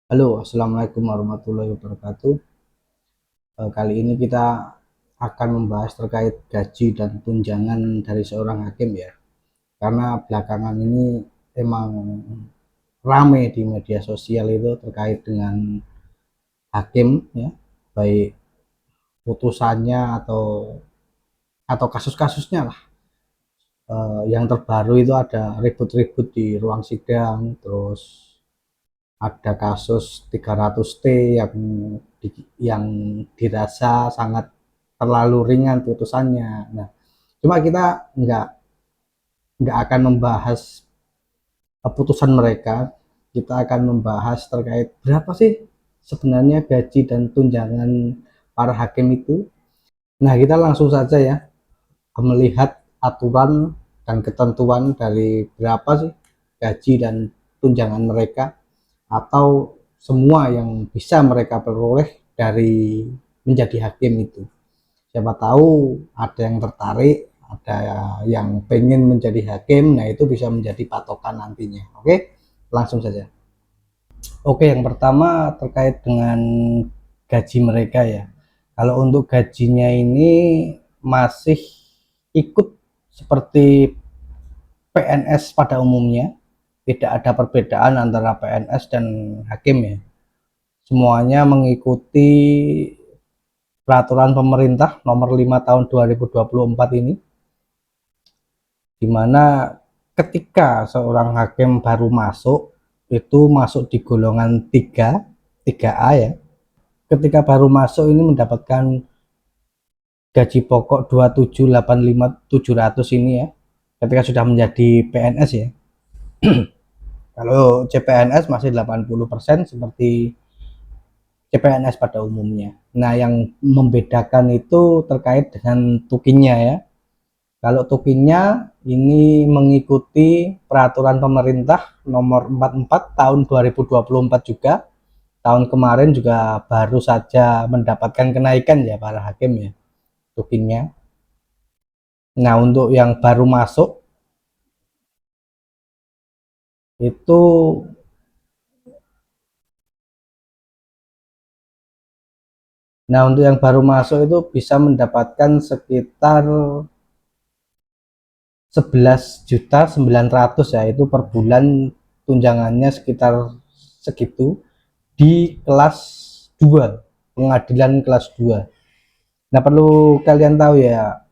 Halo, assalamualaikum warahmatullahi wabarakatuh. Kali ini kita akan membahas terkait gaji dan tunjangan dari seorang hakim ya. Karena belakangan ini emang rame di media sosial itu terkait dengan hakim ya, baik putusannya atau kasus-kasusnya lah. Yang terbaru itu ada ribut-ribut di ruang sidang, terus ada kasus 300T yang dirasa sangat terlalu ringan putusannya. Nah, cuma kita nggak akan membahas putusan mereka, kita akan membahas terkait berapa sih sebenarnya gaji dan tunjangan para hakim itu. Nah, kita langsung saja ya melihat aturan dan ketentuan dari berapa sih gaji dan tunjangan mereka atau semua yang bisa mereka peroleh dari menjadi hakim itu. Siapa tahu ada yang tertarik, ada yang pengen menjadi hakim, nah itu bisa menjadi patokan nantinya. Oke, langsung saja. Oke, yang pertama terkait dengan gaji mereka ya. Kalau untuk gajinya ini masih ikut seperti PNS pada umumnya, tidak ada perbedaan antara PNS dan hakim ya. Semuanya mengikuti peraturan pemerintah nomor 5 tahun 2024 ini, di mana ketika seorang hakim baru masuk, itu masuk di golongan 3A ya. Ketika baru masuk ini mendapatkan gaji pokok 2785.700 ini ya. Ketika sudah menjadi PNS ya. Kalau CPNS masih 80% seperti CPNS pada umumnya. Nah, yang membedakan itu terkait dengan tukinnya ya. Kalau tukinnya ini mengikuti peraturan pemerintah nomor 44 tahun 2024 juga. Tahun kemarin juga baru saja mendapatkan kenaikan ya para hakim ya tukinnya. Nah, untuk yang baru masuk itu untuk yang baru masuk itu bisa mendapatkan sekitar 11.900.000 ya, itu per bulan tunjangannya sekitar segitu di kelas 2, pengadilan kelas 2. Nah, perlu kalian tahu ya,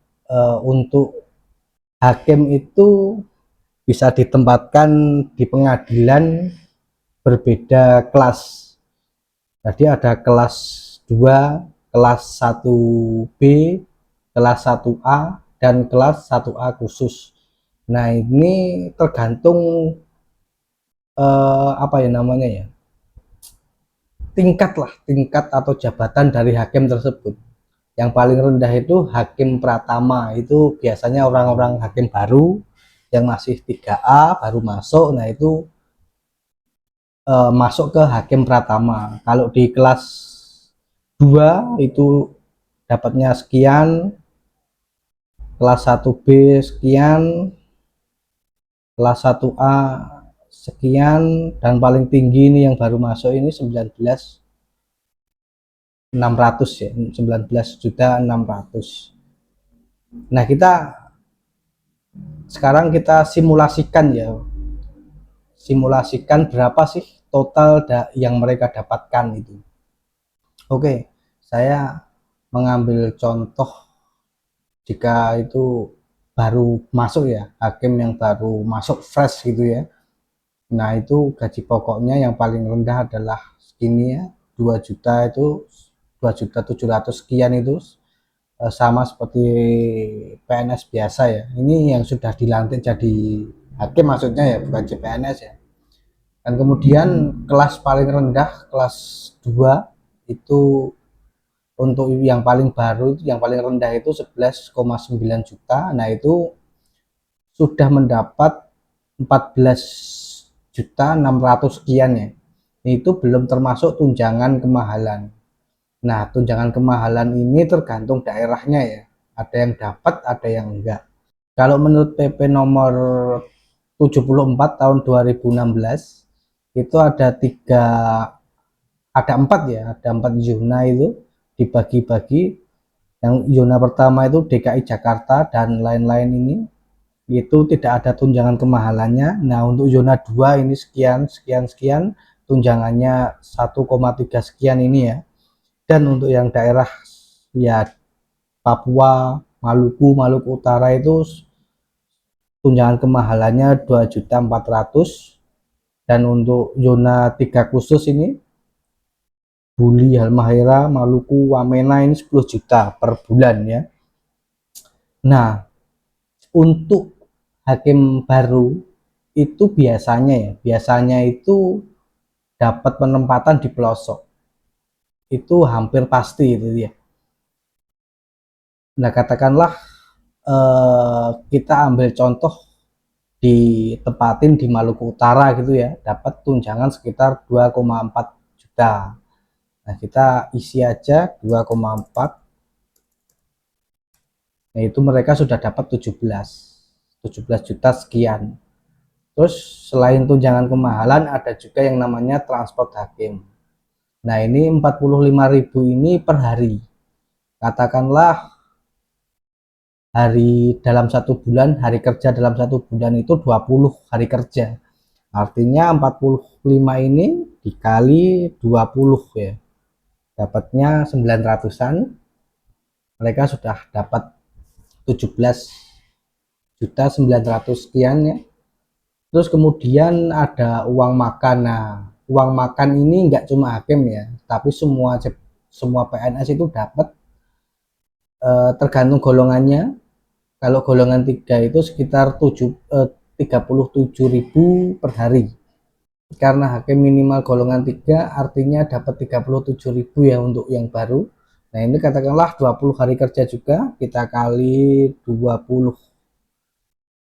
untuk hakim itu bisa ditempatkan di pengadilan berbeda kelas. Jadi ada kelas 2, kelas 1B, kelas 1A, dan kelas 1A khusus. Nah, ini tergantung apa ya namanya ya, tingkat atau jabatan dari hakim tersebut. Yang paling rendah itu hakim pratama, itu biasanya orang-orang hakim baru yang masih 3A baru masuk, nah itu masuk ke hakim pratama. Kalau di kelas 2 itu dapatnya sekian, kelas 1B sekian, kelas 1A sekian, dan paling tinggi ini yang baru masuk ini 19.600 ya, 19.600.000. Nah, sekarang kita simulasikan berapa sih total yang mereka dapatkan itu. Oke, saya mengambil contoh jika itu baru masuk ya, hakim yang baru masuk fresh gitu ya. Nah, itu gaji pokoknya yang paling rendah adalah segini ya, 2 juta, itu 2.700.000 sekian, itu sama seperti PNS biasa ya. Ini yang sudah dilantik jadi hakim maksudnya ya, bukan CPNS ya. Dan kemudian kelas paling rendah, kelas 2, itu untuk yang paling baru, yang paling rendah itu 11,9 juta. Nah, itu sudah mendapat 14.600.000 sekian ya. Itu belum termasuk tunjangan kemahalan. Nah, tunjangan kemahalan ini tergantung daerahnya ya. Ada yang dapat, ada yang enggak. Kalau menurut PP nomor 74 tahun 2016 itu ada 3 ada 4 ya, ada 4 zona itu dibagi-bagi. Yang zona pertama itu DKI Jakarta dan lain-lain ini, itu tidak ada tunjangan kemahalannya. Nah, untuk zona 2 ini sekian sekian sekian, tunjangannya 1,3 sekian ini ya. Dan untuk yang daerah ya Papua, Maluku Utara itu tunjangan kemahalannya 2.400.000. Dan untuk zona 3 khusus ini Buli, Halmahera, Maluku, Wamena ini 10 juta per bulan ya. Nah, untuk hakim baru itu biasanya itu dapat penempatan di pelosok. Itu hampir pasti itu ya. Nah, katakanlah kita ambil contoh ditempatin di Maluku Utara gitu ya, dapat tunjangan sekitar 2,4 juta. Nah, kita isi aja 2,4. Nah, itu mereka sudah dapat 17 juta sekian. Terus selain tunjangan kemahalan ada juga yang namanya transport hakim. Nah, ini 45.000 ini per hari. Katakanlah hari dalam 1 bulan, hari kerja dalam 1 bulan itu 20 hari kerja. Artinya 45 ini dikali 20 ya. Dapatnya 900-an. Mereka sudah dapat 17.900.000 sekian ya. Terus kemudian ada uang makan. Nah, uang makan ini nggak cuma hakim ya, tapi semua PNS itu dapat, tergantung golongannya. Kalau golongan 3 itu sekitar 37.000 per hari. Karena hakim minimal golongan 3 artinya dapat 37.000 ya untuk yang baru. Nah, ini katakanlah 20 hari kerja juga, kita kali 20,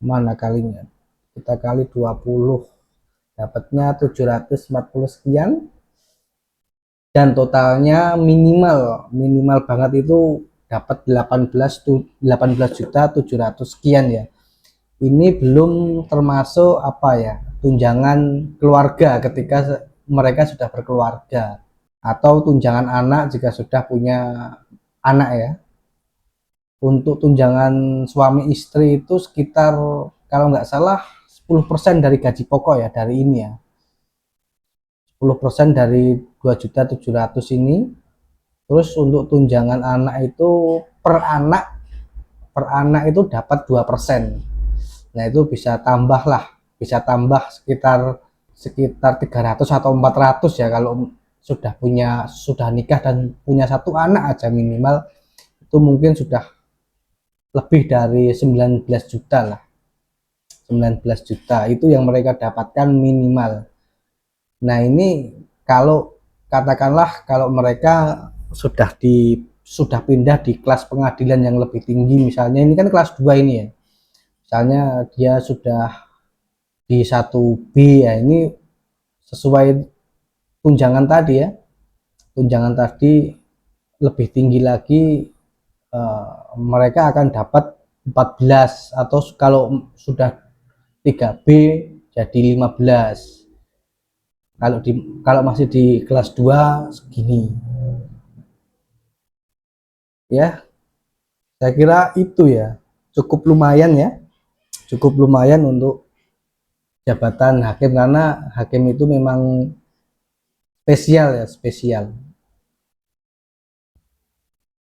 mana kalinya, kita kali 20, dapatnya 740 sekian. Dan totalnya minimal banget itu dapat 18 juta 700 sekian ya. Ini belum termasuk apa ya, tunjangan keluarga ketika mereka sudah berkeluarga, atau tunjangan anak jika sudah punya anak ya. Untuk tunjangan suami istri itu sekitar kalau nggak salah 10% dari gaji pokok ya, dari ini ya, 10% dari 2.700.000 ini. Terus untuk tunjangan anak itu per anak itu dapat 2%. Nah, itu bisa tambah sekitar 300 atau 400 ya, kalau sudah nikah dan punya 1 anak aja minimal, itu mungkin sudah lebih dari 19 juta lah. 19 juta itu yang mereka dapatkan minimal. Nah, ini kalau katakanlah kalau mereka sudah pindah di kelas pengadilan yang lebih tinggi, misalnya ini kan kelas 2 ini ya. Misalnya dia sudah di 1B ya, ini sesuai tunjangan tadi ya. Tunjangan tadi lebih tinggi lagi, mereka akan dapat 14, atau kalau sudah 3B jadi 15. Kalau masih di kelas 2 segini. Ya, saya kira itu ya. Cukup lumayan ya. Cukup lumayan untuk jabatan hakim, karena hakim itu memang spesial ya, spesial.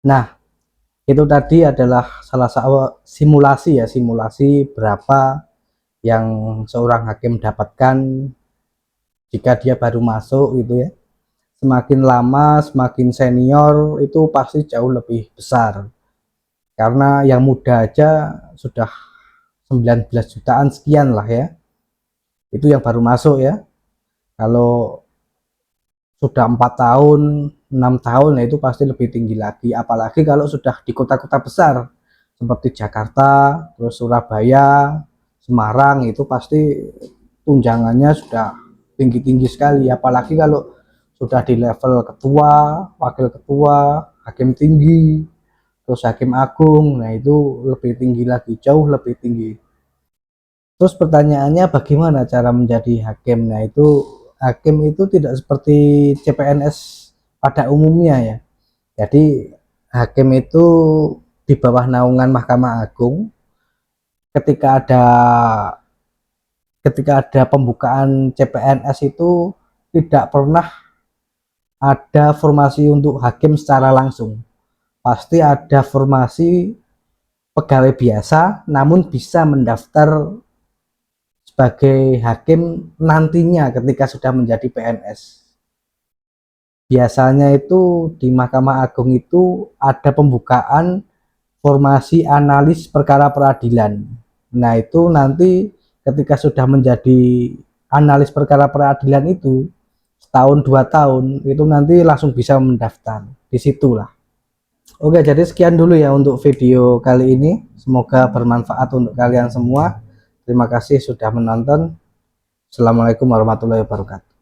Nah, itu tadi adalah salah satu simulasi ya, simulasi berapa yang seorang hakim dapatkan jika dia baru masuk gitu ya. Semakin lama, semakin senior itu pasti jauh lebih besar. Karena yang muda aja sudah 19 jutaan sekian lah ya. Itu yang baru masuk ya. Kalau sudah 4 tahun, 6 tahun, nah itu pasti lebih tinggi lagi. Apalagi kalau sudah di kota-kota besar seperti Jakarta, terus Surabaya, Semarang, itu pasti tunjangannya sudah tinggi-tinggi sekali. Apalagi kalau sudah di level ketua, wakil ketua, hakim tinggi, terus hakim agung, nah itu lebih tinggi lagi, jauh lebih tinggi. Terus pertanyaannya bagaimana cara menjadi hakim? Nah, itu hakim itu tidak seperti CPNS pada umumnya ya. Jadi hakim itu di bawah naungan Mahkamah Agung. Ketika ada pembukaan CPNS itu tidak pernah ada formasi untuk hakim secara langsung. Pasti ada formasi pegawai biasa namun bisa mendaftar sebagai hakim nantinya ketika sudah menjadi PNS. Biasanya itu di Mahkamah Agung itu ada pembukaan formasi analis perkara peradilan. Nah, itu nanti ketika sudah menjadi analis perkara peradilan itu setahun 2 tahun itu nanti langsung bisa mendaftar. Disitulah. Oke, jadi sekian dulu ya untuk video kali ini. Semoga bermanfaat untuk kalian semua. Terima kasih sudah menonton. Assalamualaikum warahmatullahi wabarakatuh.